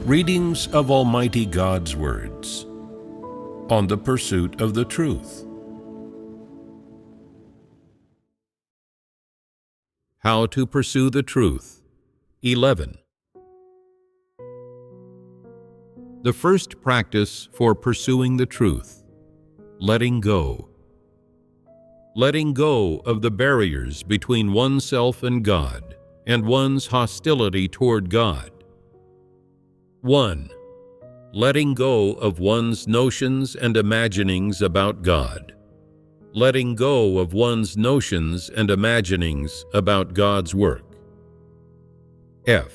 Readings of Almighty God's words on the pursuit of the truth. How to pursue the truth. 11. The first practice for pursuing the truth: letting go. Letting go of the barriers between oneself and God, and one's hostility toward God. 1. Letting go of one's notions and imaginings about God. Letting go of one's notions and imaginings about God's work. F.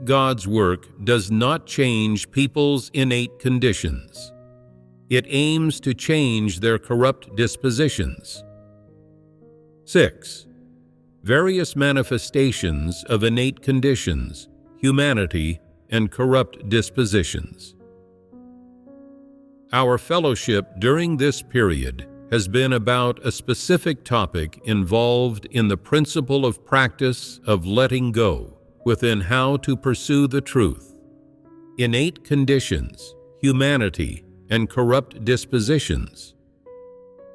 God's work does not change people's innate conditions. It aims to change their corrupt dispositions. 6. Various manifestations of innate conditions, humanity, and corrupt dispositions. Our fellowship during this period has been about a specific topic involved in the principle of practice of letting go within how to pursue the truth. Innate conditions, humanity, and corrupt dispositions.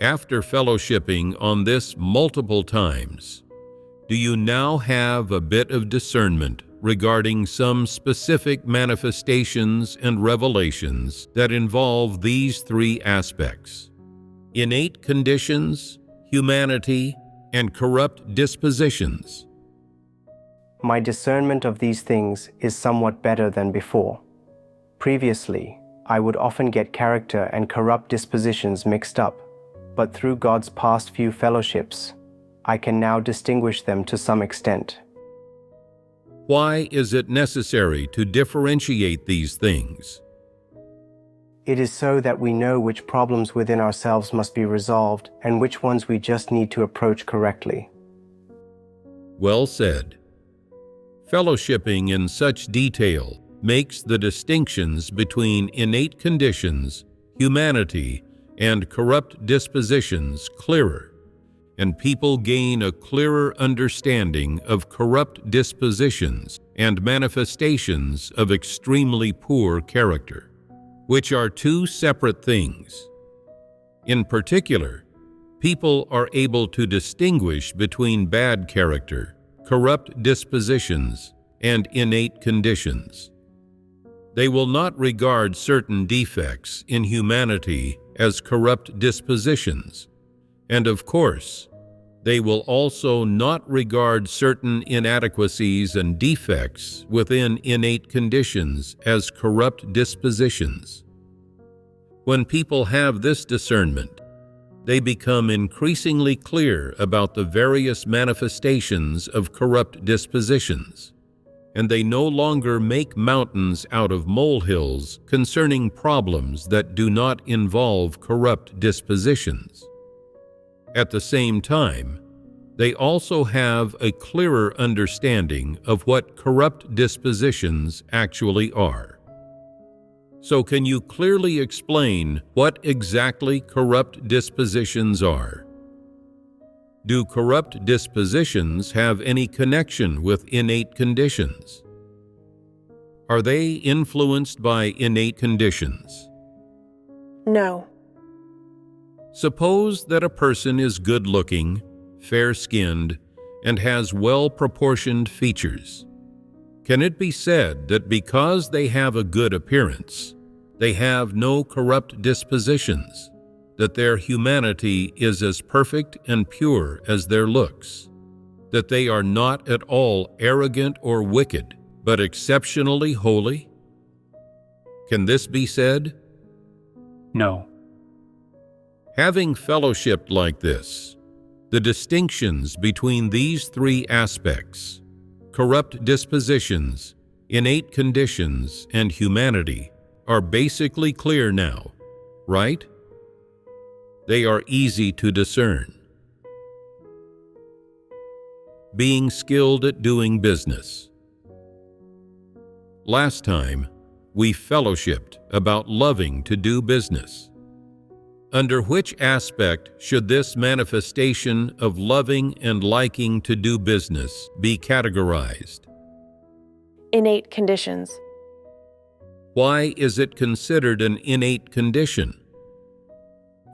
After fellowshipping on this multiple times, do you now have a bit of discernment regarding some specific manifestations and revelations that involve these three aspects: innate conditions, humanity, and corrupt dispositions? My discernment of these things is somewhat better than before. Previously, I would often get character and corrupt dispositions mixed up, but through God's past few fellowships, I can now distinguish them to some extent. Why is it necessary to differentiate these things? It is so that we know which problems within ourselves must be resolved and which ones we just need to approach correctly. Well said. Fellowshipping in such detail makes the distinctions between innate conditions, humanity, and corrupt dispositions clearer, and people gain a clearer understanding of corrupt dispositions and manifestations of extremely poor character, which are two separate things. In particular, people are able to distinguish between bad character, corrupt dispositions, and innate conditions. They will not regard certain defects in humanity as corrupt dispositions, and of course, they will also not regard certain inadequacies and defects within innate conditions as corrupt dispositions. When people have this discernment, they become increasingly clear about the various manifestations of corrupt dispositions, and they no longer make mountains out of molehills concerning problems that do not involve corrupt dispositions. At the same time, they also have a clearer understanding of what corrupt dispositions actually are. So can you clearly explain what exactly corrupt dispositions are? Do corrupt dispositions have any connection with innate conditions? Are they influenced by innate conditions? No. Suppose that a person is good-looking, fair-skinned, and has well-proportioned features. Can it be said that because they have a good appearance, they have no corrupt dispositions, that their humanity is as perfect and pure as their looks, that they are not at all arrogant or wicked, but exceptionally holy? Can this be said? No. Having fellowshipped like this, the distinctions between these three aspects, corrupt dispositions, innate conditions, and humanity, are basically clear now, right? They are easy to discern. Being skilled at doing business. Last time, we fellowshipped about loving to do business. Under which aspect should this manifestation of loving and liking to do business be categorized? Innate conditions. Why is it considered an innate condition?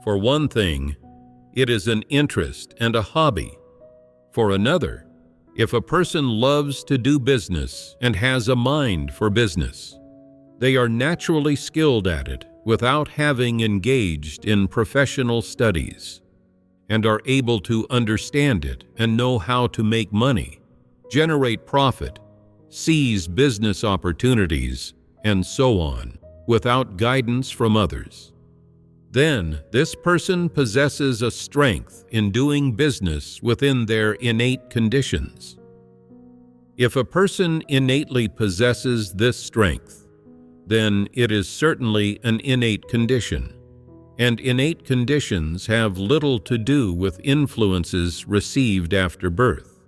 For one thing, it is an interest and a hobby. For another, if a person loves to do business and has a mind for business, they are naturally skilled at it without having engaged in professional studies, and are able to understand it and know how to make money, generate profit, seize business opportunities, and so on, without guidance from others. Then this person possesses a strength in doing business within their innate conditions. If a person innately possesses this strength, then it is certainly an innate condition, and innate conditions have little to do with influences received after birth.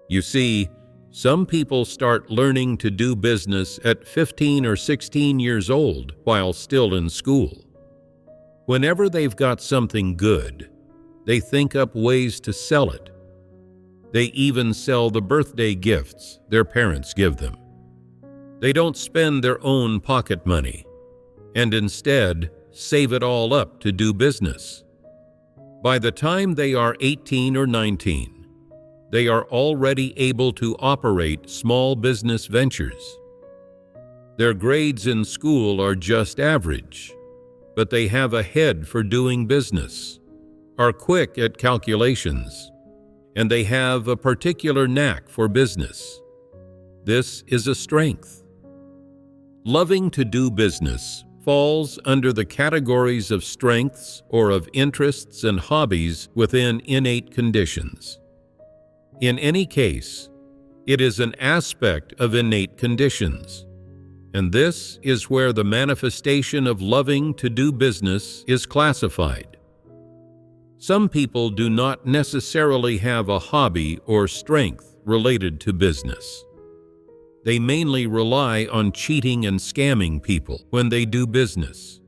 You see, some people start learning to do business at 15 or 16 years old while still in school. Whenever they've got something good, they think up ways to sell it. They even sell the birthday gifts their parents give them. They don't spend their own pocket money, and instead save it all up to do business. By the time they are 18 or 19, they are already able to operate small business ventures. Their grades in school are just average, but they have a head for doing business, are quick at calculations, and they have a particular knack for business. This is a strength. Loving to do business falls under the categories of strengths or of interests and hobbies within innate conditions. In any case, it is an aspect of innate conditions, and this is where the manifestation of loving to do business is classified. Some people do not necessarily have a hobby or strength related to business. They mainly rely on cheating and scamming people when they do business.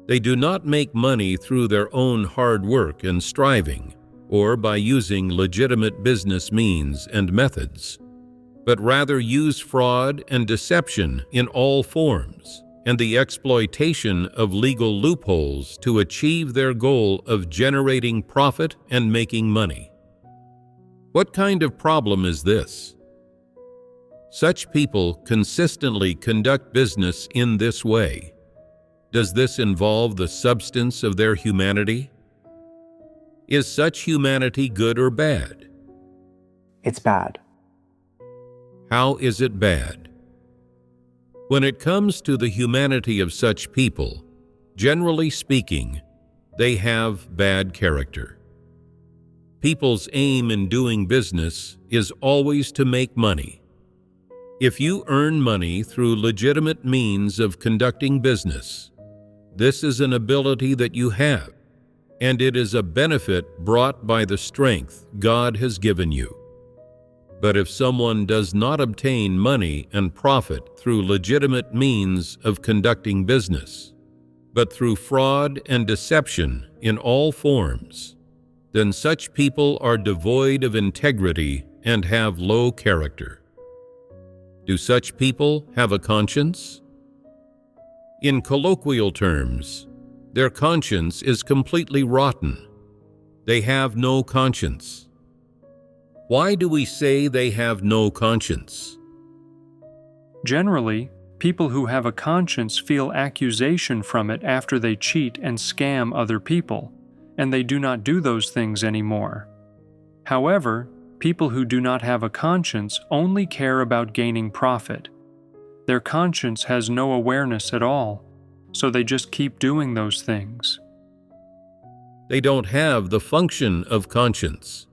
They do not make money through their own hard work and striving, or by using legitimate business means and methods, but rather use fraud and deception in all forms and the exploitation of legal loopholes to achieve their goal of generating profit and making money. What kind of problem is this? Such people consistently conduct business in this way. Does this involve the substance of their humanity? Is such humanity good or bad? It's bad. How is it bad? When it comes to the humanity of such people, generally speaking, they have bad character. People's aim in doing business is always to make money. If you earn money through legitimate means of conducting business, this is an ability that you have, and it is a benefit brought by the strength God has given you. But if someone does not obtain money and profit through legitimate means of conducting business, but through fraud and deception in all forms, then such people are devoid of integrity and have low character. Do such people have a conscience? In colloquial terms, their conscience is completely rotten. They have no conscience. Why do we say they have no conscience? Generally, people who have a conscience feel accusation from it after they cheat and scam other people, and they do not do those things anymore. However, people who do not have a conscience only care about gaining profit. Their conscience has no awareness at all, so they just keep doing those things. They don't have the function of conscience.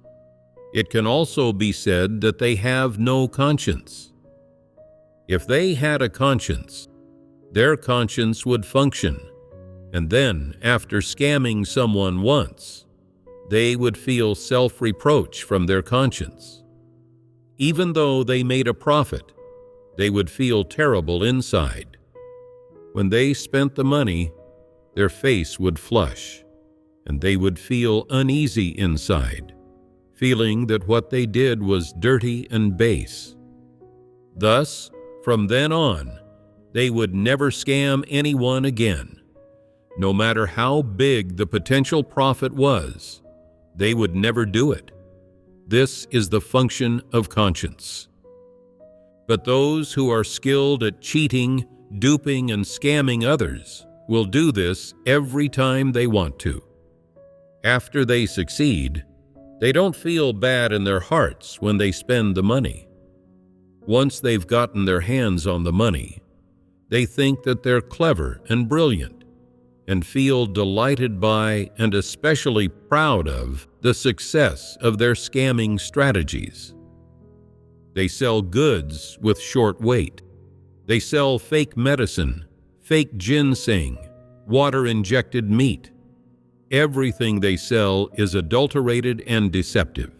It can also be said that they have no conscience. If they had a conscience, their conscience would function, and then, after scamming someone once, they would feel self-reproach from their conscience. Even though they made a profit, they would feel terrible inside. When they spent the money, their face would flush, and they would feel uneasy inside, feeling that what they did was dirty and base. Thus, from then on, they would never scam anyone again. No matter how big the potential profit was, they would never do it. This is the function of conscience. But those who are skilled at cheating, duping, and scamming others will do this every time they want to. After they succeed, they don't feel bad in their hearts when they spend the money. Once they've gotten their hands on the money, they think that they're clever and brilliant and feel delighted by and especially proud of the success of their scamming strategies. They sell goods with short wait. They sell fake medicine, fake ginseng, water-injected meat. Everything they sell is adulterated and deceptive.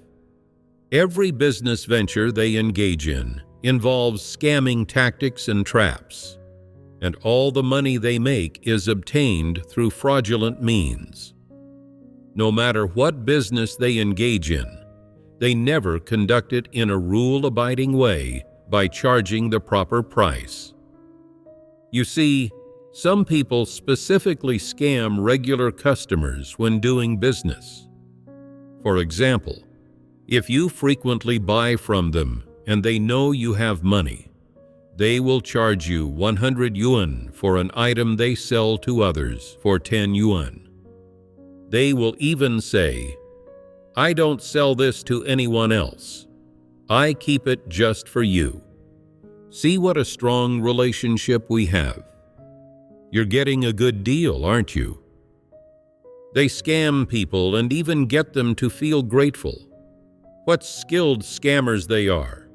Every business venture they engage in involves scamming tactics and traps, and all the money they make is obtained through fraudulent means. No matter what business they engage in, they never conduct it in a rule-abiding way by charging the proper price. You see, some people specifically scam regular customers when doing business. For example, if you frequently buy from them and they know you have money, they will charge you 100 yuan for an item they sell to others for 10 yuan. They will even say, "I don't sell this to anyone else. I keep it just for you." See what a strong relationship we have. You're getting a good deal, aren't you? They scam people and even get them to feel grateful. What skilled scammers they are.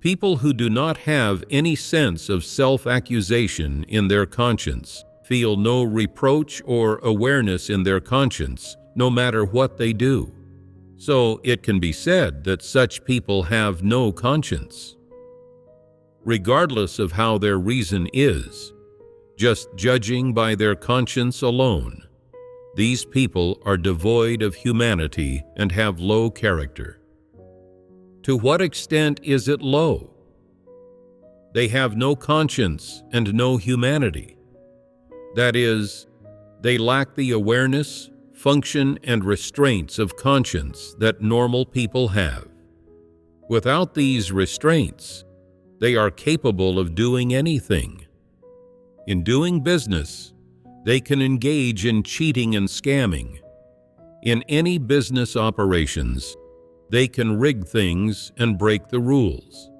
People who do not have any sense of self-accusation in their conscience feel no reproach or awareness in their conscience, no matter what they do. So it can be said that such people have no conscience. Regardless of how their reason is, just judging by their conscience alone, these people are devoid of humanity and have low character. To what extent is it low? They have no conscience and no humanity. That is, they lack the awareness, function, and restraints of conscience that normal people have. Without these restraints, they are capable of doing anything. In doing business, they can engage in cheating and scamming. In any business operations, they can rig things and break the rules.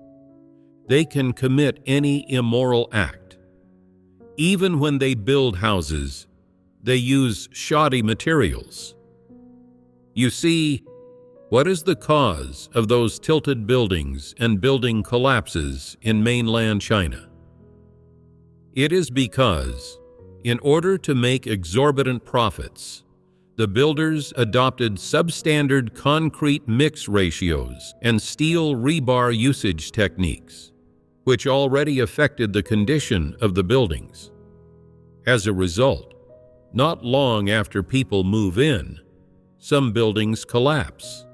They can commit any immoral act. Even when they build houses, they use shoddy materials. You see, what is the cause of those tilted buildings and building collapses in mainland China? It is because, in order to make exorbitant profits, the builders adopted substandard concrete mix ratios and steel rebar usage techniques, which already affected the condition of the buildings. As a result, not long after people move in, some buildings collapse.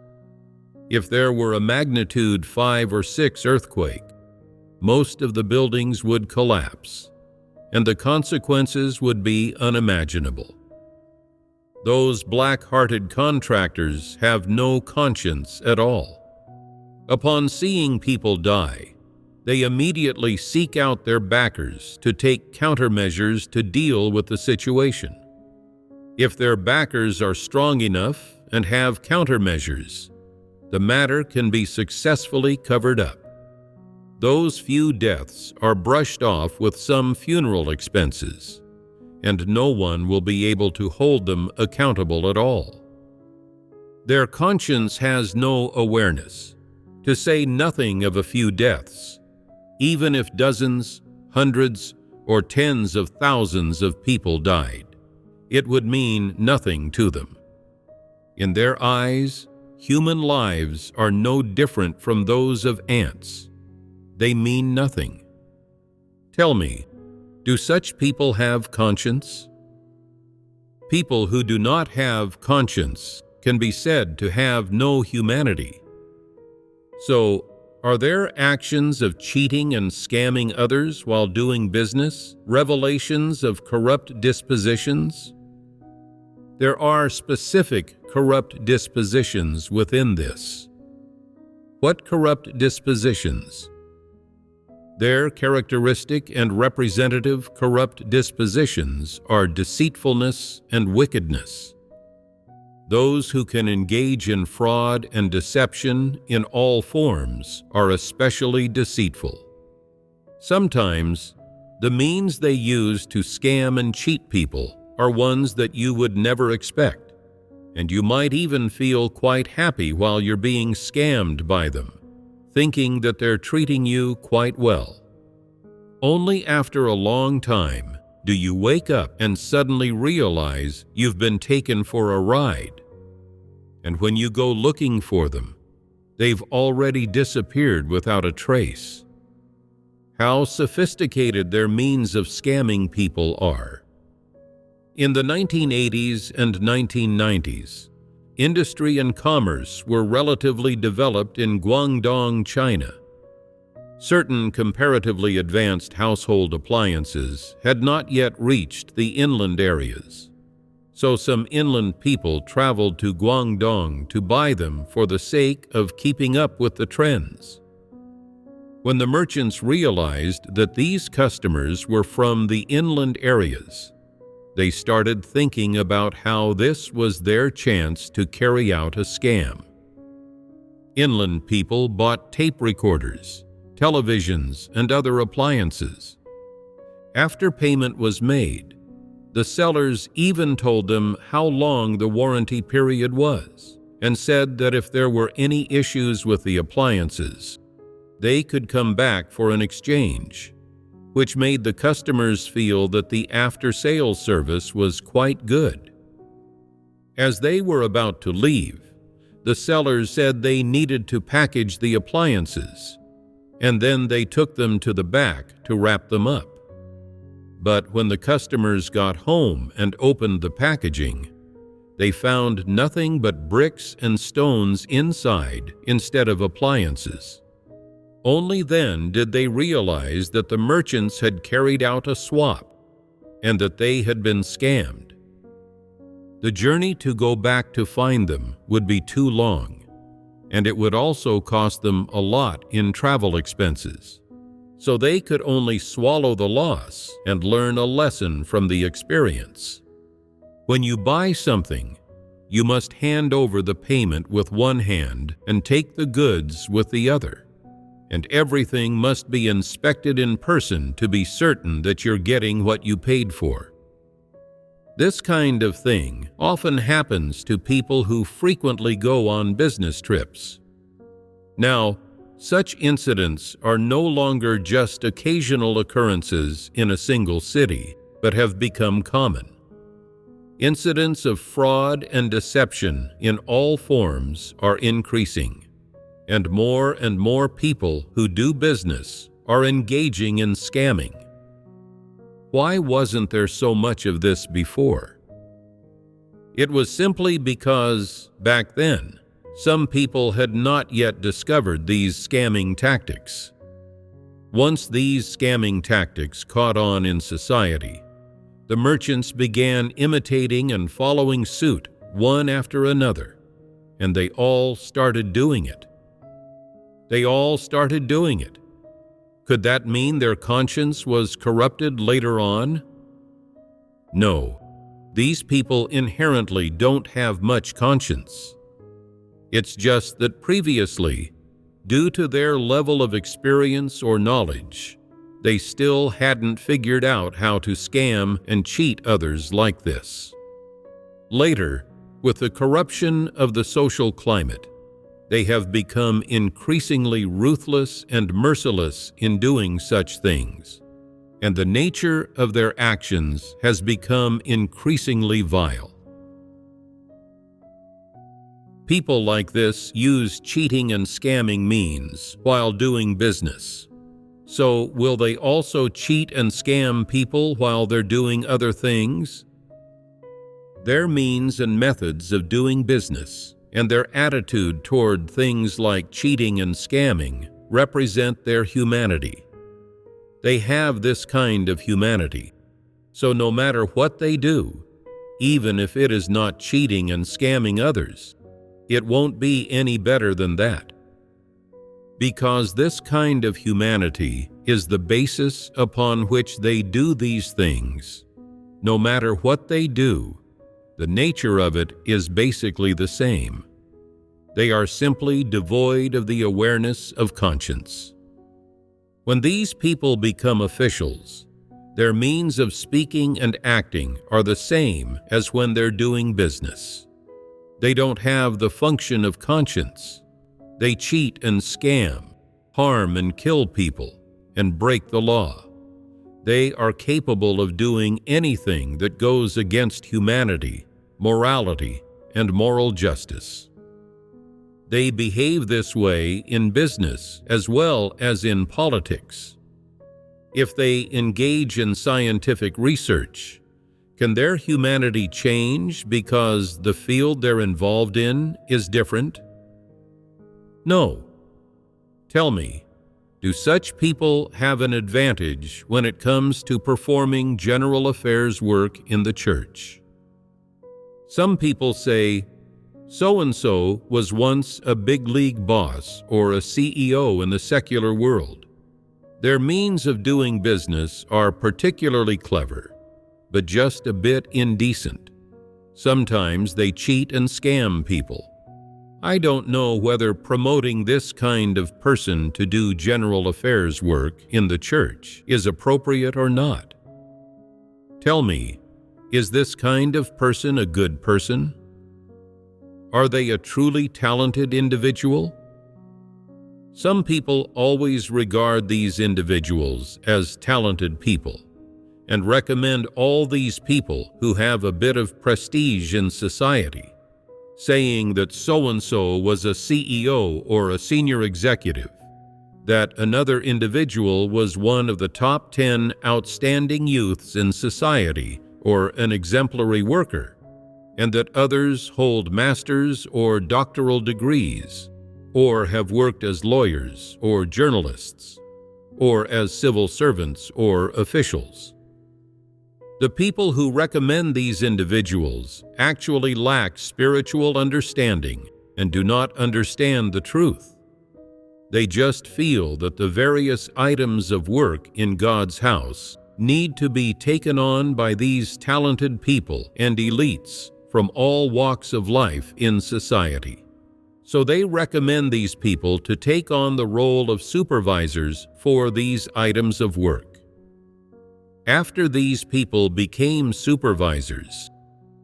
If there were a magnitude 5 or 6 earthquake, most of the buildings would collapse, and the consequences would be unimaginable. Those black-hearted contractors have no conscience at all. Upon seeing people die, they immediately seek out their backers to take countermeasures to deal with the situation. If their backers are strong enough and have countermeasures, the matter can be successfully covered up. Those few deaths are brushed off with some funeral expenses, and no one will be able to hold them accountable at all. Their conscience has no awareness, to say nothing of a few deaths, even if dozens, hundreds, or tens of thousands of people died. It would mean nothing to them. In their eyes, human lives are no different from those of ants. They mean nothing. Tell me, do such people have conscience? People who do not have conscience can be said to have no humanity. So, are their actions of cheating and scamming others while doing business revelations of corrupt dispositions? There are specific corrupt dispositions within this. What corrupt dispositions? Their characteristic and representative corrupt dispositions are deceitfulness and wickedness. Those who can engage in fraud and deception in all forms are especially deceitful. Sometimes, the means they use to scam and cheat people are ones that you would never expect, and you might even feel quite happy while you're being scammed by them, thinking that they're treating you quite well. Only after a long time do you wake up and suddenly realize you've been taken for a ride. And when you go looking for them, they've already disappeared without a trace. How sophisticated their means of scamming people are. In the 1980s and 1990s, industry and commerce were relatively developed in Guangdong, China. Certain comparatively advanced household appliances had not yet reached the inland areas, so some inland people traveled to Guangdong to buy them for the sake of keeping up with the trends. When the merchants realized that these customers were from the inland areas, they started thinking about how this was their chance to carry out a scam. Inland people bought tape recorders, televisions, and other appliances. After payment was made, the sellers even told them how long the warranty period was, and said that if there were any issues with the appliances, they could come back for an exchange, which made the customers feel that the after-sales service was quite good. As they were about to leave, the sellers said they needed to package the appliances, and then they took them to the back to wrap them up. But when the customers got home and opened the packaging, they found nothing but bricks and stones inside instead of appliances. Only then did they realize that the merchants had carried out a swap and that they had been scammed. The journey to go back to find them would be too long, and it would also cost them a lot in travel expenses. So they could only swallow the loss and learn a lesson from the experience. When you buy something, you must hand over the payment with one hand and take the goods with the other. And everything must be inspected in person to be certain that you're getting what you paid for. This kind of thing often happens to people who frequently go on business trips. Now, such incidents are no longer just occasional occurrences in a single city, but have become common. Incidents of fraud and deception in all forms are increasing, and more people who do business are engaging in scamming. Why wasn't there so much of this before? It was simply because, back then, some people had not yet discovered these scamming tactics. Once these scamming tactics caught on in society, the merchants began imitating and following suit one after another, and they all started doing it. Could that mean their conscience was corrupted later on? No, these people inherently don't have much conscience. It's just that previously, due to their level of experience or knowledge, they still hadn't figured out how to scam and cheat others like this. Later, with the corruption of the social climate, they have become increasingly ruthless and merciless in doing such things, and the nature of their actions has become increasingly vile. People like this use cheating and scamming means while doing business. So will they also cheat and scam people while they're doing other things? Their means and methods of doing business and their attitude toward things like cheating and scamming represent their humanity. They have this kind of humanity, so no matter what they do, even if it is not cheating and scamming others, it won't be any better than that. Because this kind of humanity is the basis upon which they do these things. No matter what they do, the nature of it is basically the same. They are simply devoid of the awareness of conscience. When these people become officials, their means of speaking and acting are the same as when they're doing business. They don't have the function of conscience. They cheat and scam, harm and kill people, and break the law. They are capable of doing anything that goes against humanity, morality, and moral justice. They behave this way in business as well as in politics. If they engage in scientific research, can their humanity change because the field they're involved in is different? No. Tell me, do such people have an advantage when it comes to performing general affairs work in the church? Some people say, so-and-so was once a big league boss or a CEO in the secular world. Their means of doing business are particularly clever, but just a bit indecent. Sometimes they cheat and scam people. I don't know whether promoting this kind of person to do general affairs work in the church is appropriate or not. Tell me, is this kind of person a good person? Are they a truly talented individual? Some people always regard these individuals as talented people and recommend all these people who have a bit of prestige in society, saying that so-and-so was a CEO or a senior executive, that another individual was one of the top 10 outstanding youths in society or an exemplary worker, and that others hold master's or doctoral degrees, or have worked as lawyers or journalists, or as civil servants or officials. The people who recommend these individuals actually lack spiritual understanding and do not understand the truth. They just feel that the various items of work in God's house need to be taken on by these talented people and elites from all walks of life in society. So they recommend these people to take on the role of supervisors for these items of work. After these people became supervisors,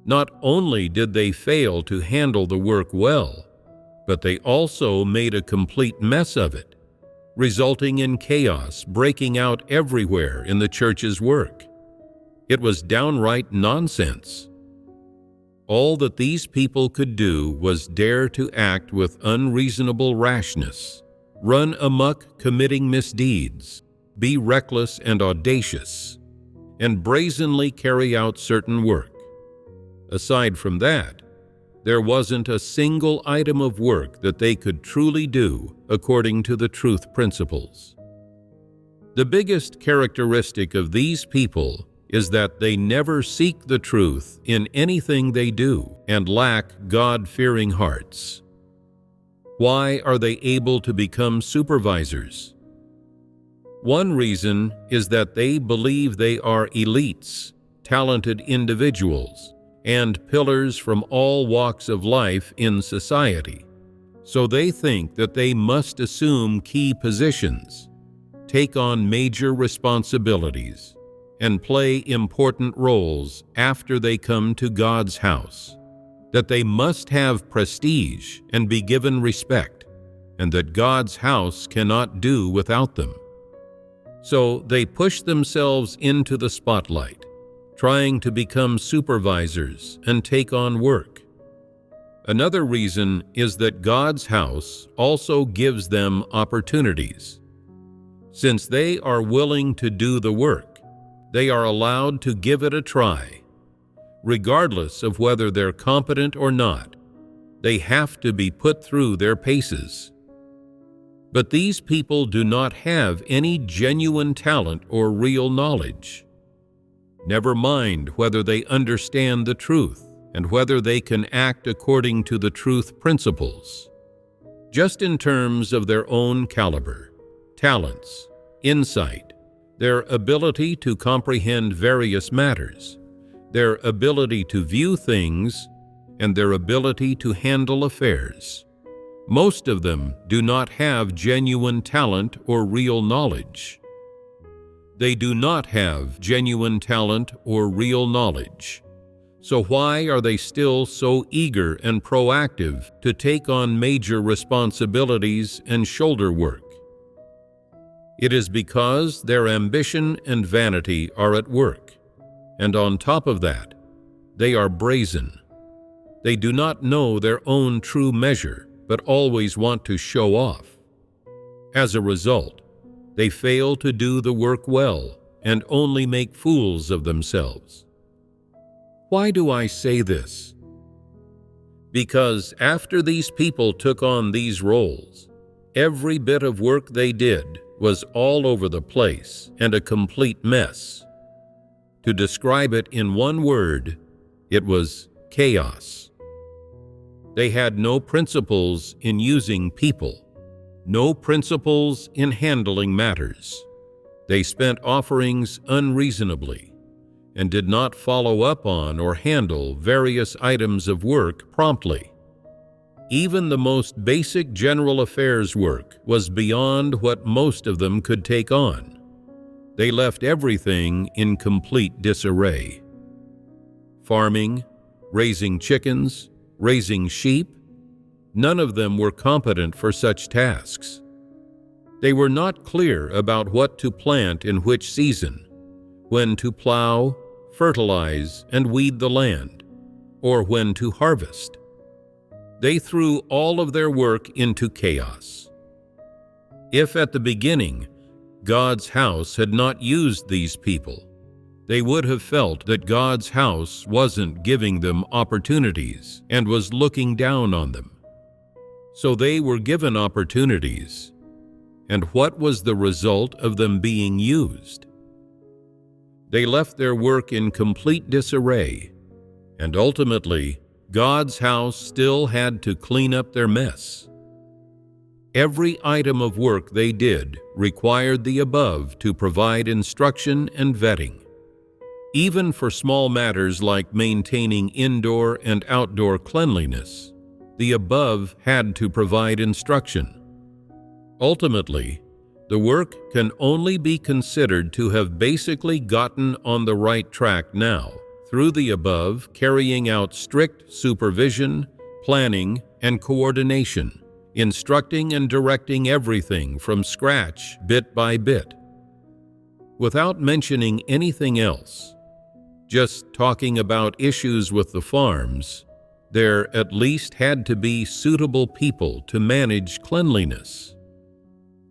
not only did they fail to handle the work well, but they also made a complete mess of it, resulting in chaos breaking out everywhere in the church's work. It was downright nonsense. All that these people could do was dare to act with unreasonable rashness, run amok committing misdeeds, be reckless and audacious, and brazenly carry out certain work. Aside from that, there wasn't a single item of work that they could truly do according to the truth principles. The biggest characteristic of these people is that they never seek the truth in anything they do and lack God-fearing hearts. Why are they able to become supervisors? One reason is that they believe they are elites, talented individuals, and pillars from all walks of life in society. So they think that they must assume key positions, take on major responsibilities, and play important roles after they come to God's house, that they must have prestige and be given respect, and that God's house cannot do without them. So they push themselves into the spotlight, trying to become supervisors and take on work. Another reason is that God's house also gives them opportunities. Since they are willing to do the work, they are allowed to give it a try. Regardless of whether they're competent or not, they have to be put through their paces. But these people do not have any genuine talent or real knowledge. Never mind whether they understand the truth and whether they can act according to the truth principles. Just in terms of their own caliber, talents, insight, their ability to comprehend various matters, their ability to view things, and their ability to handle affairs. Most of them do not have genuine talent or real knowledge. They do not have genuine talent or real knowledge. So why are they still so eager and proactive to take on major responsibilities and shoulder work? It is because their ambition and vanity are at work, and on top of that, they are brazen. They do not know their own true measure, but always want to show off. As a result, they fail to do the work well and only make fools of themselves. Why do I say this? Because after these people took on these roles, every bit of work they did was all over the place and a complete mess. To describe it in one word, it was chaos. They had no principles in using people, no principles in handling matters. They spent offerings unreasonably and did not follow up on or handle various items of work promptly. Even the most basic general affairs work was beyond what most of them could take on. They left everything in complete disarray. Farming, raising chickens, raising sheep, none of them were competent for such tasks. They were not clear about what to plant in which season, when to plow, fertilize, and weed the land, or when to harvest. They threw all of their work into chaos. If at the beginning God's house had not used these people, they would have felt that God's house wasn't giving them opportunities and was looking down on them. So they were given opportunities. And what was the result of them being used? They left their work in complete disarray, and ultimately, God's house still had to clean up their mess. Every item of work they did required the above to provide instruction and vetting. Even for small matters like maintaining indoor and outdoor cleanliness, the above had to provide instruction. Ultimately, the work can only be considered to have basically gotten on the right track now, through the above carrying out strict supervision, planning, and coordination, instructing and directing everything from scratch bit by bit. Without mentioning anything else, just talking about issues with the farms, there at least had to be suitable people to manage cleanliness.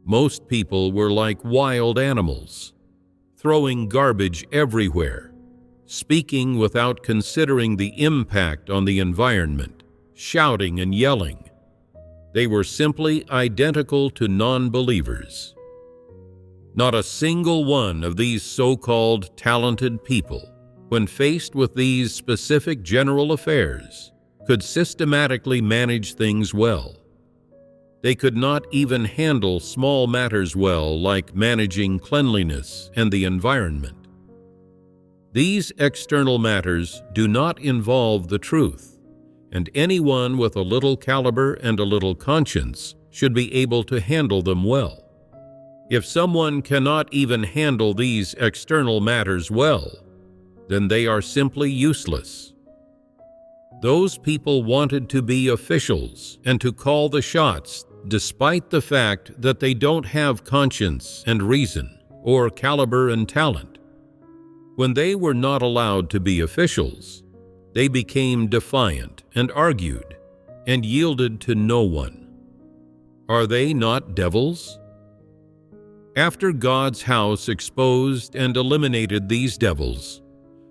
Most people were like wild animals, throwing garbage everywhere, speaking without considering the impact on the environment, shouting and yelling. They were simply identical to non-believers. Not a single one of these so-called talented people, when faced with these specific general affairs, could systematically manage things well. They could not even handle small matters well, like managing cleanliness and the environment. These external matters do not involve the truth, and anyone with a little caliber and a little conscience should be able to handle them well. If someone cannot even handle these external matters well, then they are simply useless. Those people wanted to be officials and to call the shots despite the fact that they don't have conscience and reason or caliber and talent. When they were not allowed to be officials, they became defiant and argued and yielded to no one. Are they not devils? After God's house exposed and eliminated these devils,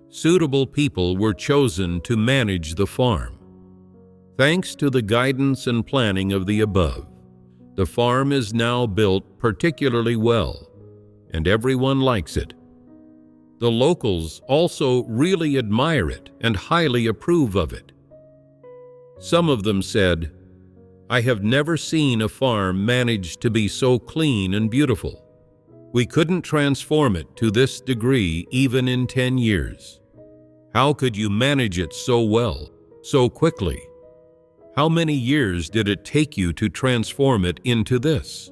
suitable people were chosen to manage the farm. Thanks to the guidance and planning of the above, The farm is now built particularly well, and everyone likes it. The locals also really admire it and highly approve of it. Some of them said, "I have never seen a farm manage to be so clean and beautiful. We couldn't transform it to this degree even in 10 years. How could you manage it so well, so quickly? How many years did it take you to transform it into this?"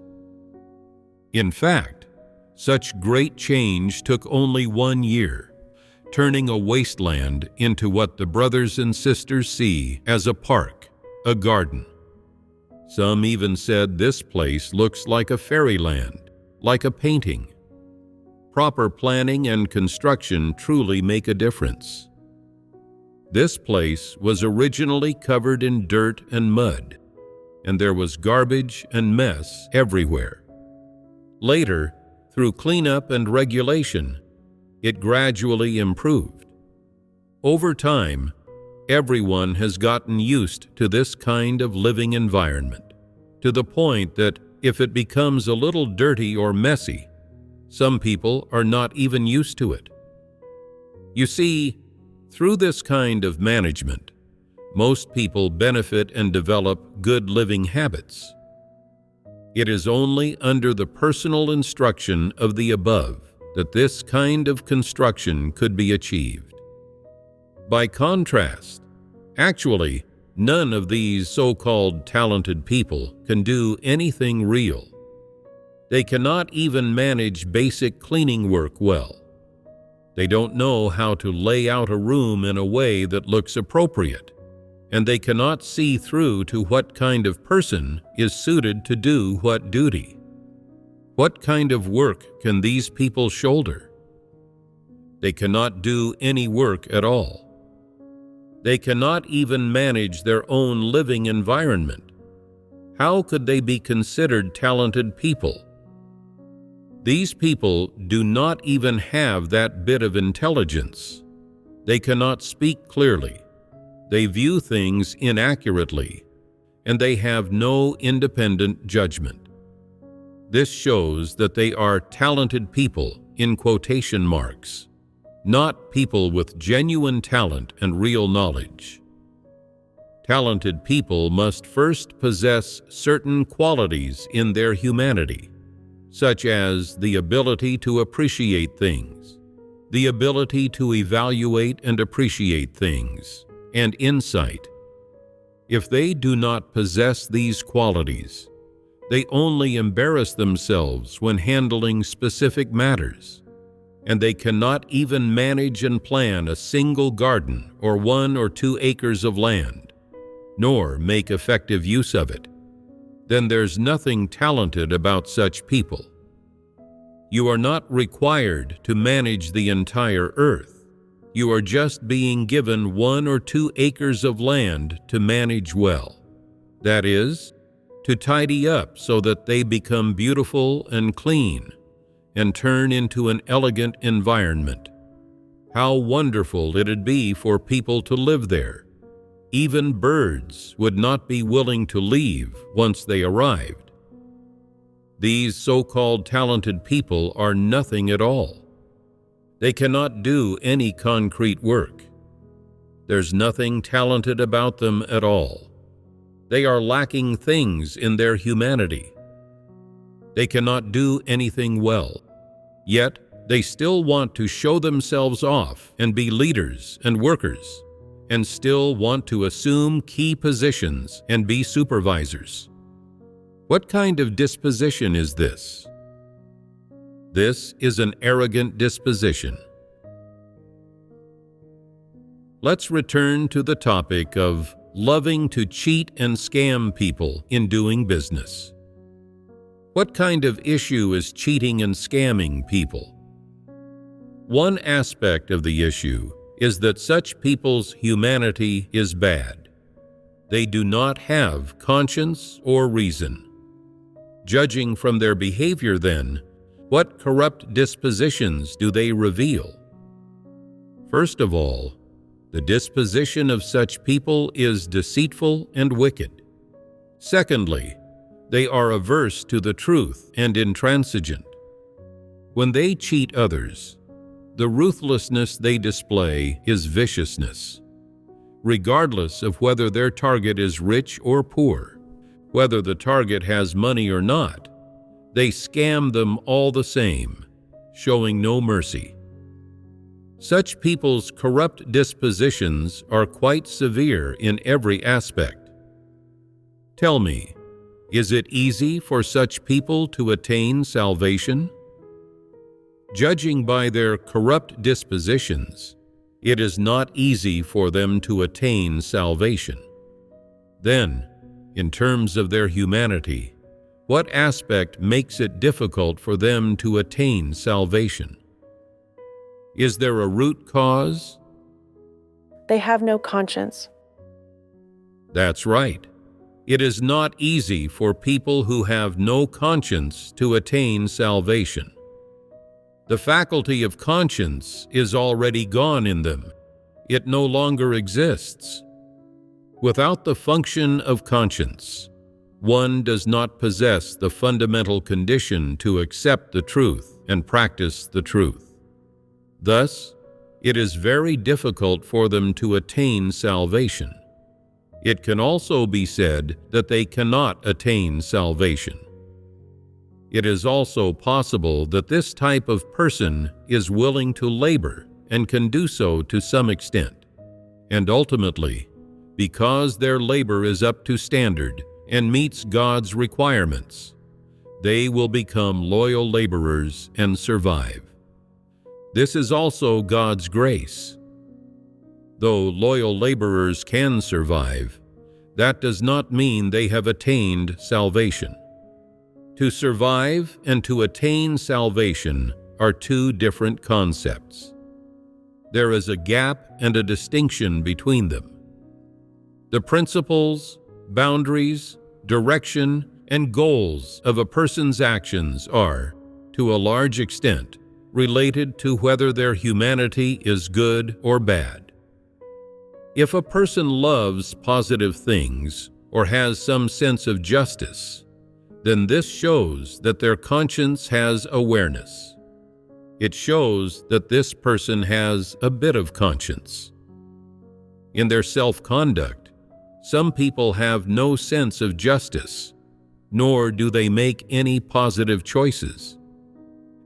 In fact, such great change took only 1 year, turning a wasteland into what the brothers and sisters see as a park, a garden. Some even said this place looks like a fairyland, like a painting. Proper planning and construction truly make a difference. This place was originally covered in dirt and mud, and there was garbage and mess everywhere. Later, through cleanup and regulation, it gradually improved. Over time, everyone has gotten used to this kind of living environment, to the point that if it becomes a little dirty or messy, some people are not even used to it. You see, through this kind of management, most people benefit and develop good living habits. It is only under the personal instruction of the above that this kind of construction could be achieved. By contrast, actually, none of these so-called talented people can do anything real. They cannot even manage basic cleaning work well. They don't know how to lay out a room in a way that looks appropriate, and they cannot see through to what kind of person is suited to do what duty. What kind of work can these people shoulder? They cannot do any work at all. They cannot even manage their own living environment. How could they be considered talented people? These people do not even have that bit of intelligence. They cannot speak clearly. They view things inaccurately, and they have no independent judgment. This shows that they are talented people in quotation marks, not people with genuine talent and real knowledge. Talented people must first possess certain qualities in their humanity, such as the ability to appreciate things, the ability to evaluate and appreciate things, and insight. If they do not possess these qualities, they only embarrass themselves when handling specific matters, and they cannot even manage and plan a single garden or 1 or 2 acres of land, nor make effective use of it. Then there's nothing talented about such people. You are not required to manage the entire earth. You are just being given 1 or 2 acres of land to manage well. That is, to tidy up so that they become beautiful and clean and turn into an elegant environment. How wonderful it'd be for people to live there. Even birds would not be willing to leave once they arrived. These so-called talented people are nothing at all. They cannot do any concrete work. There's nothing talented about them at all. They are lacking things in their humanity. They cannot do anything well, yet they still want to show themselves off and be leaders and workers, and still want to assume key positions and be supervisors. What kind of disposition is this? This is an arrogant disposition. Let's return to the topic of loving to cheat and scam people in doing business. What kind of issue is cheating and scamming people? One aspect of the issue is that such people's humanity is bad. They do not have conscience or reason. Judging from their behavior, then, what corrupt dispositions do they reveal? First of all, the disposition of such people is deceitful and wicked. Secondly, They are averse to the truth and intransigent. When they cheat others, the ruthlessness they display is viciousness. Regardless of whether their target is rich or poor, whether the target has money or not, they scam them all the same, showing no mercy. Such people's corrupt dispositions are quite severe in every aspect. Tell me, is it easy for such people to attain salvation? Judging by their corrupt dispositions, it is not easy for them to attain salvation. Then, in terms of their humanity, what aspect makes it difficult for them to attain salvation? Is there a root cause? They have no conscience. That's right. It is not easy for people who have no conscience to attain salvation. The faculty of conscience is already gone in them. It no longer exists. Without the function of conscience, one does not possess the fundamental condition to accept the truth and practice the truth. Thus, it is very difficult for them to attain salvation. It can also be said that they cannot attain salvation. It is also possible that this type of person is willing to labor and can do so to some extent, and ultimately, because their labor is up to standard and meets God's requirements, they will become loyal laborers and survive. This is also God's grace. Though loyal laborers can survive, that does not mean they have attained salvation. To survive and to attain salvation are two different concepts. There is a gap and a distinction between them. The principles, boundaries, direction, and goals of a person's actions are, to a large extent, related to whether their humanity is good or bad. If a person loves positive things or has some sense of justice, then this shows that their conscience has awareness. It shows that this person has a bit of conscience. In their self-conduct, some people have no sense of justice, nor do they make any positive choices.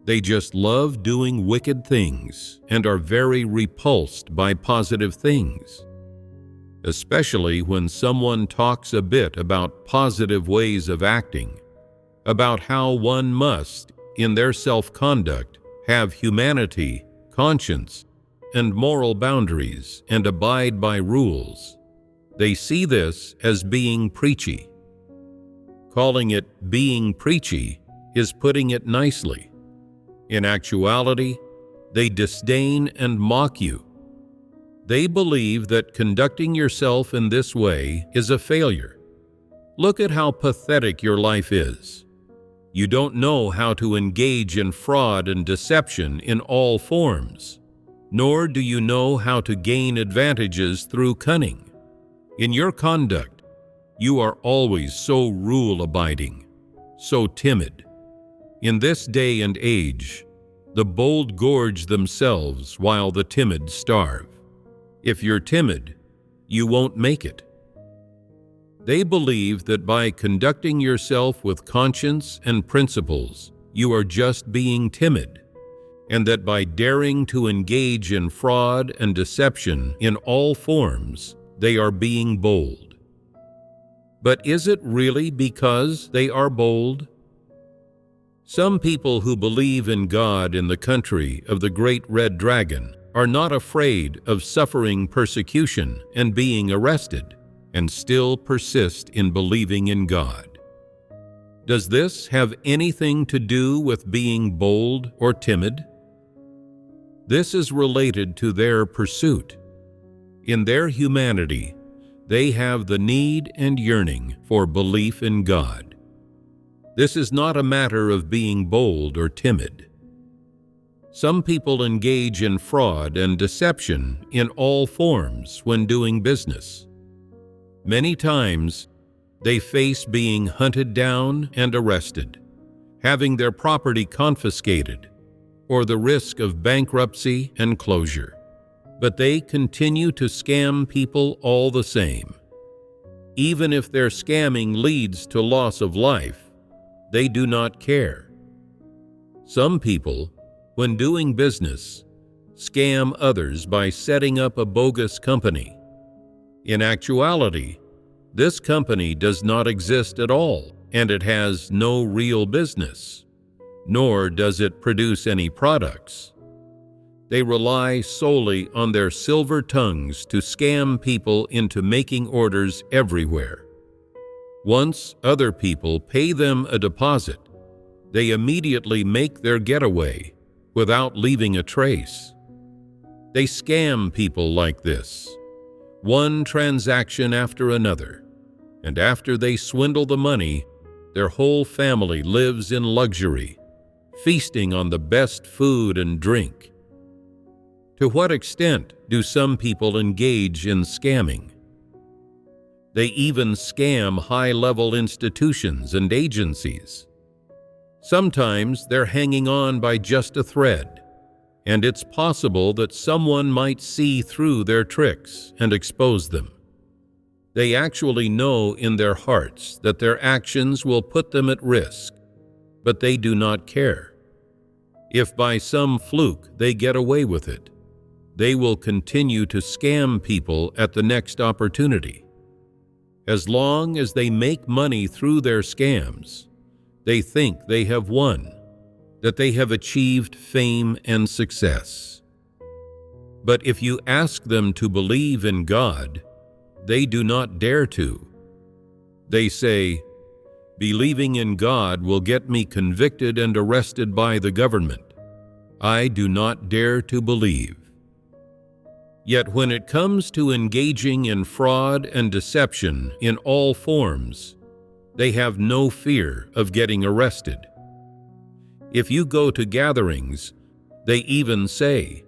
They just love doing wicked things and are very repulsed by positive things. Especially when someone talks a bit about positive ways of acting, about how one must, in their self-conduct, have humanity, conscience, and moral boundaries and abide by rules. They see this as being preachy. Calling it being preachy is putting it nicely. In actuality, they disdain and mock you. They believe that conducting yourself in this way is a failure. Look at how pathetic your life is. You don't know how to engage in fraud and deception in all forms, nor do you know how to gain advantages through cunning. In your conduct, you are always so rule-abiding, so timid. In this day and age, the bold gorge themselves while the timid starve. If you're timid, you won't make it. They believe that by conducting yourself with conscience and principles, you are just being timid, and that by daring to engage in fraud and deception in all forms, they are being bold. But is it really because they are bold? Some people who believe in God in the country of the Great Red Dragon are not afraid of suffering persecution and being arrested, and still persist in believing in God. Does this have anything to do with being bold or timid? This is related to their pursuit. In their humanity, they have the need and yearning for belief in God. This is not a matter of being bold or timid. Some people engage in fraud and deception in all forms when doing business. Many times, They face being hunted down and arrested, having their property confiscated, or the risk of bankruptcy and closure. But they continue to scam people all the same. Even if their scamming leads to loss of life, they do not care. Some people, when doing business, scam others by setting up a bogus company. In actuality, this company does not exist at all, and it has no real business, nor does it produce any products. They rely solely on their silver tongues to scam people into making orders everywhere. Once other people pay them a deposit, they immediately make their getaway without leaving a trace. They scam people like this, one transaction after another, and after they swindle the money, their whole family lives in luxury, feasting on the best food and drink. To what extent do some people engage in scamming? They even scam high-level institutions and agencies. Sometimes they're hanging on by just a thread, and it's possible that someone might see through their tricks and expose them. They actually know in their hearts that their actions will put them at risk, but they do not care. If by some fluke they get away with it, they will continue to scam people at the next opportunity. As long as they make money through their scams, they think they have won, that they have achieved fame and success. But if you ask them to believe in God, they do not dare to. They say, "Believing in God will get me convicted and arrested by the government. I do not dare to believe." Yet when it comes to engaging in fraud and deception in all forms, they have no fear of getting arrested. If you go to gatherings, they even say,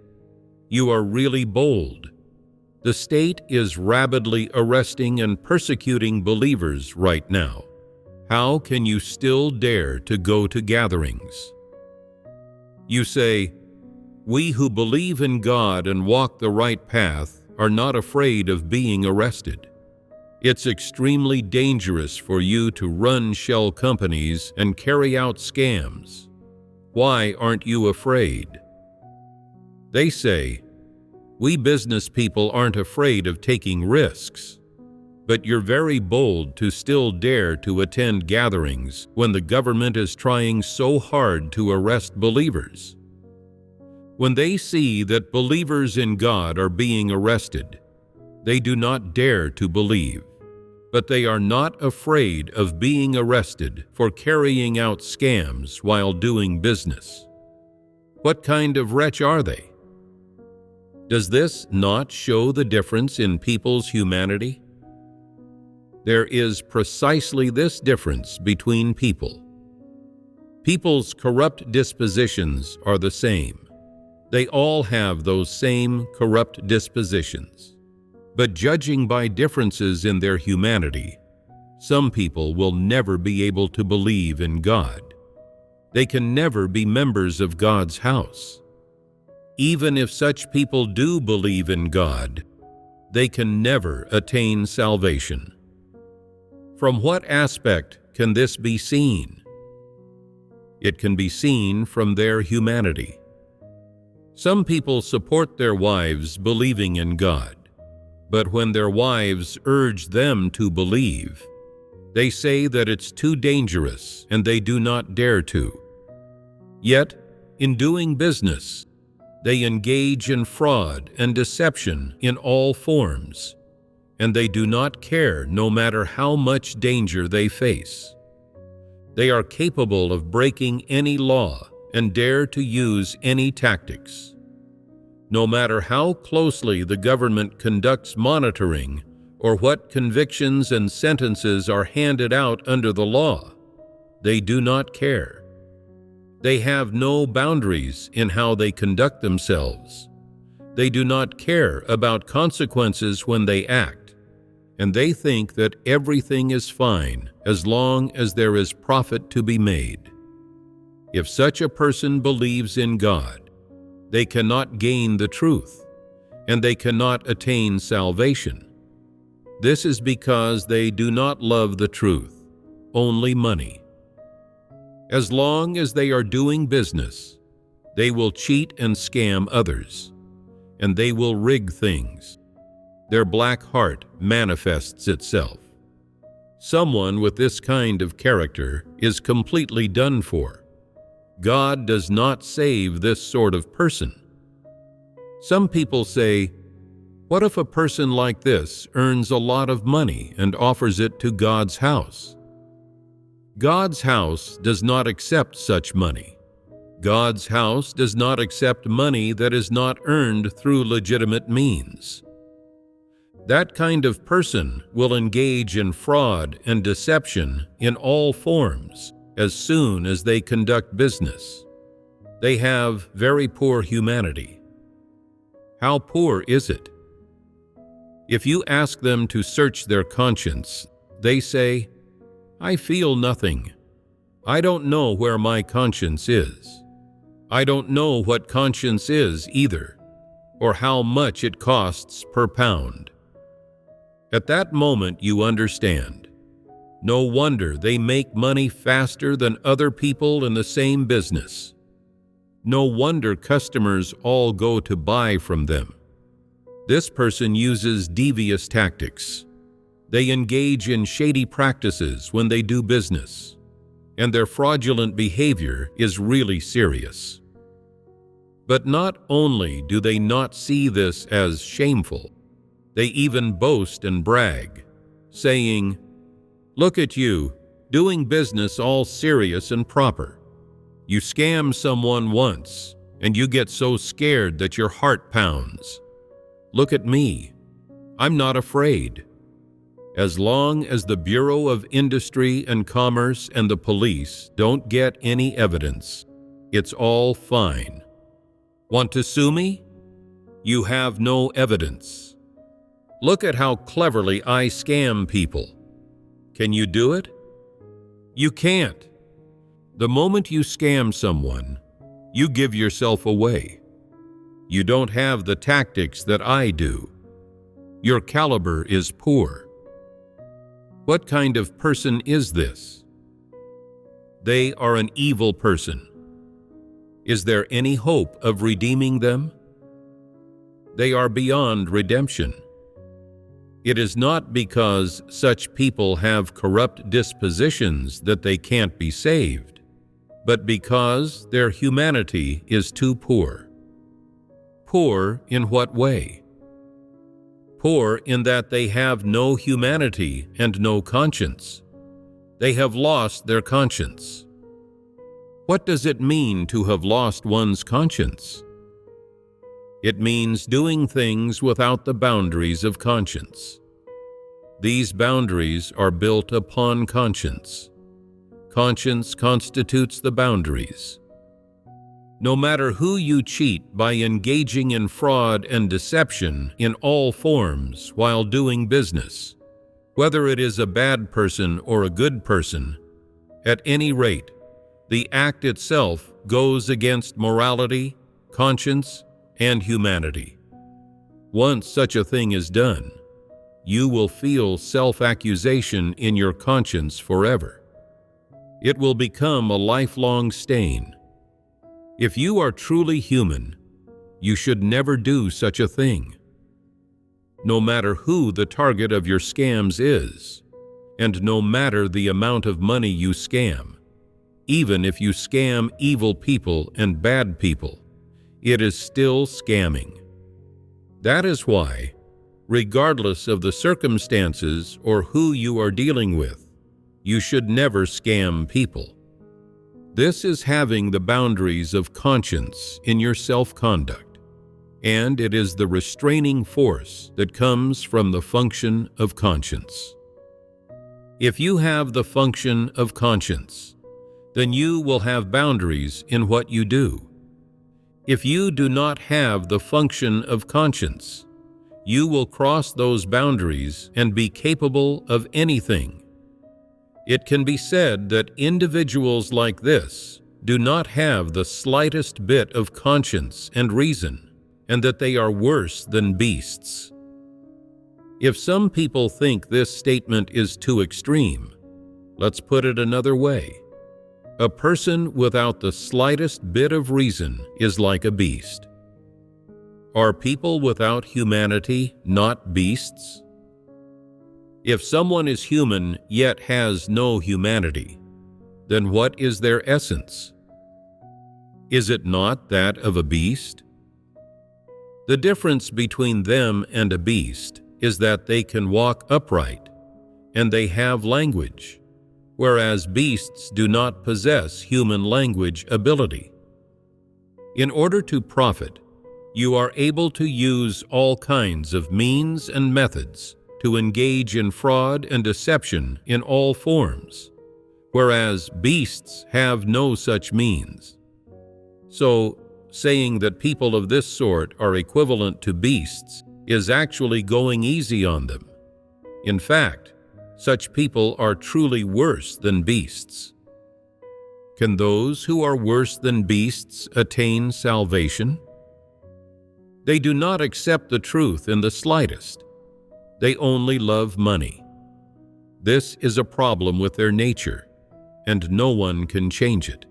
"You are really bold. The state is rabidly arresting and persecuting believers right now. How can you still dare to go to gatherings?" You say, "We who believe in God and walk the right path are not afraid of being arrested. It's extremely dangerous for you to run shell companies and carry out scams. Why aren't you afraid?" They say, "We business people aren't afraid of taking risks, but you're very bold to still dare to attend gatherings when the government is trying so hard to arrest believers." When they see that believers in God are being arrested, they do not dare to believe, but they are not afraid of being arrested for carrying out scams while doing business. What kind of wretch are they? Does this not show the difference in people's humanity? There is precisely this difference between people. People's corrupt dispositions are the same. They all have those same corrupt dispositions. But judging by differences in their humanity, some people will never be able to believe in God. They can never be members of God's house. Even if such people do believe in God, they can never attain salvation. From what aspect can this be seen? It can be seen from their humanity. Some people support their wives believing in God, but when their wives urge them to believe, they say that it's too dangerous and they do not dare to. Yet, in doing business, they engage in fraud and deception in all forms, and they do not care no matter how much danger they face. They are capable of breaking any law and dare to use any tactics. No matter how closely the government conducts monitoring or what convictions and sentences are handed out under the law, they do not care. They have no boundaries in how they conduct themselves. They do not care about consequences when they act, and they think that everything is fine as long as there is profit to be made. If such a person believes in God, they cannot gain the truth, and they cannot attain salvation. This is because they do not love the truth, only money. As long as they are doing business, they will cheat and scam others, and they will rig things. Their black heart manifests itself. Someone with this kind of character is completely done for. God does not save this sort of person. Some people say, "What if a person like this earns a lot of money and offers it to God's house?" God's house does not accept such money. God's house does not accept money that is not earned through legitimate means. That kind of person will engage in fraud and deception in all forms as soon as they conduct business. They have very poor humanity. How poor is it? If you ask them to search their conscience, they say, "I feel nothing. I don't know where my conscience is. I don't know what conscience is either, or how much it costs per pound." At that moment you understand. No wonder they make money faster than other people in the same business. No wonder customers all go to buy from them. This person uses devious tactics. They engage in shady practices when they do business, and their fraudulent behavior is really serious. But not only do they not see this as shameful, they even boast and brag, saying, "Look at you, doing business all serious and proper. You scam someone once, and you get so scared that your heart pounds. Look at me. I'm not afraid." As long as the Bureau of Industry and Commerce and the police don't get any evidence, it's all fine. Want to sue me? You have no evidence. Look at how cleverly I scam people. Can you do it? You can't. The moment you scam someone, you give yourself away. You don't have the tactics that I do. Your caliber is poor. What kind of person is this? They are an evil person. Is there any hope of redeeming them? They are beyond redemption. It is not because such people have corrupt dispositions that they can't be saved, but because their humanity is too poor. Poor in what way? Poor in that they have no humanity and no conscience. They have lost their conscience. What does it mean to have lost one's conscience? It means doing things without the boundaries of conscience. These boundaries are built upon conscience. Conscience constitutes the boundaries. No matter who you cheat by engaging in fraud and deception in all forms while doing business, whether it is a bad person or a good person, at any rate, the act itself goes against morality, conscience, and humanity. Once such a thing is done, you will feel self-accusation in your conscience forever. It will become a lifelong stain. If you are truly human, you should never do such a thing. No matter who the target of your scams is, and no matter the amount of money you scam, even if you scam evil people and bad people, it is still scamming. That is why, regardless of the circumstances or who you are dealing with, you should never scam people. This is having the boundaries of conscience in your self-conduct, and it is the restraining force that comes from the function of conscience. If you have the function of conscience, then you will have boundaries in what you do. If you do not have the function of conscience, you will cross those boundaries and be capable of anything. It can be said that individuals like this do not have the slightest bit of conscience and reason, and that they are worse than beasts. If some people think this statement is too extreme, let's put it another way. A person without the slightest bit of reason is like a beast. Are people without humanity not beasts? If someone is human yet has no humanity, then what is their essence? Is it not that of a beast? The difference between them and a beast is that they can walk upright, and they have language, whereas beasts do not possess human language ability. In order to profit, you are able to use all kinds of means and methods to engage in fraud and deception in all forms, whereas beasts have no such means. So, saying that people of this sort are equivalent to beasts is actually going easy on them. In fact, such people are truly worse than beasts. Can those who are worse than beasts attain salvation? They do not accept the truth in the slightest. They only love money. This is a problem with their nature, and no one can change it.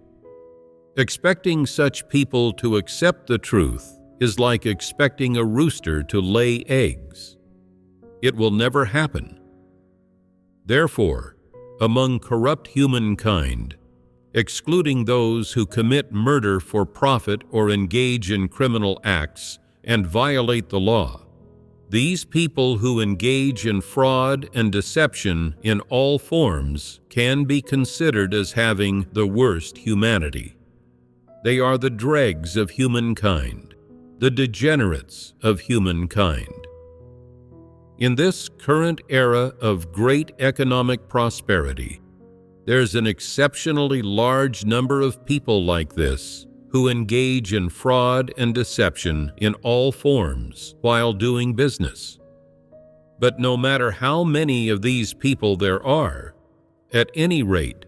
Expecting such people to accept the truth is like expecting a rooster to lay eggs. It will never happen. Therefore, among corrupt humankind, excluding those who commit murder for profit or engage in criminal acts and violate the law, these people who engage in fraud and deception in all forms can be considered as having the worst humanity. They are the dregs of humankind, the degenerates of humankind. In this current era of great economic prosperity, there's an exceptionally large number of people like this who engage in fraud and deception in all forms while doing business. But no matter how many of these people there are, at any rate,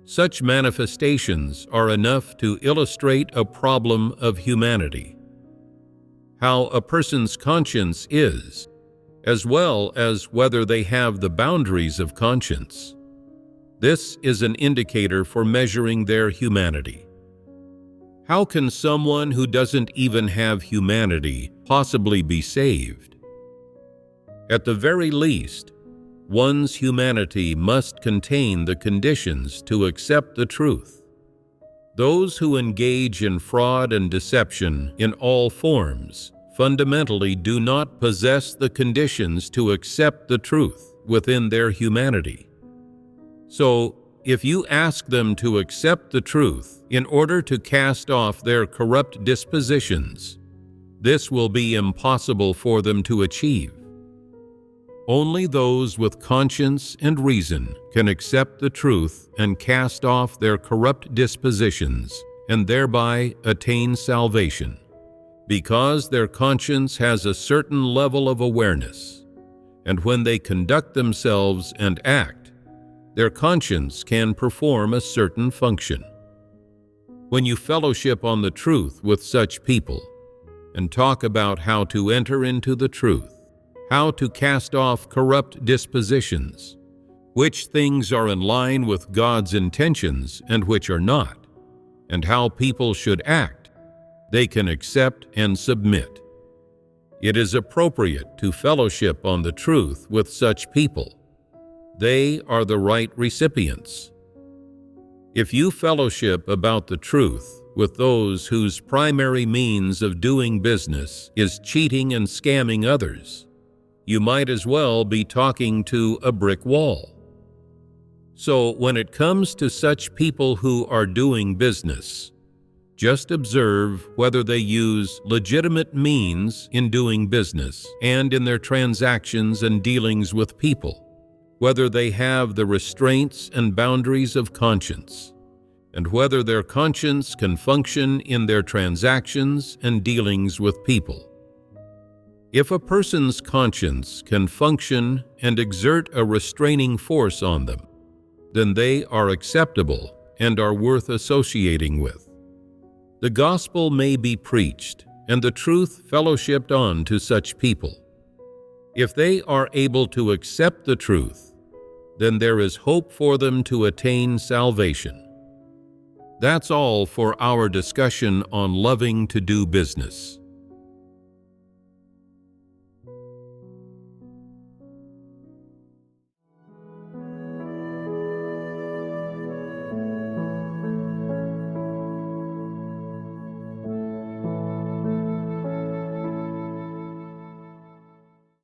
such manifestations are enough to illustrate a problem of humanity. How a person's conscience is, as well as whether they have the boundaries of conscience. This is an indicator for measuring their humanity. How can someone who doesn't even have humanity possibly be saved? At the very least, one's humanity must contain the conditions to accept the truth. Those who engage in fraud and deception in all forms fundamentally do not possess the conditions to accept the truth within their humanity. So, if you ask them to accept the truth in order to cast off their corrupt dispositions, this will be impossible for them to achieve. Only those with conscience and reason can accept the truth and cast off their corrupt dispositions and thereby attain salvation, because their conscience has a certain level of awareness, and when they conduct themselves and act, their conscience can perform a certain function. When you fellowship on the truth with such people and talk about how to enter into the truth, how to cast off corrupt dispositions, which things are in line with God's intentions and which are not, and how people should act, they can accept and submit. It is appropriate to fellowship on the truth with such people. They are the right recipients. If you fellowship about the truth with those whose primary means of doing business is cheating and scamming others, you might as well be talking to a brick wall. So when it comes to such people who are doing business, just observe whether they use legitimate means in doing business and in their transactions and dealings with people, whether they have the restraints and boundaries of conscience, and whether their conscience can function in their transactions and dealings with people. If a person's conscience can function and exert a restraining force on them, then they are acceptable and are worth associating with. The gospel may be preached and the truth fellowshipped on to such people. If they are able to accept the truth, then there is hope for them to attain salvation. That's all for our discussion on loving to do business.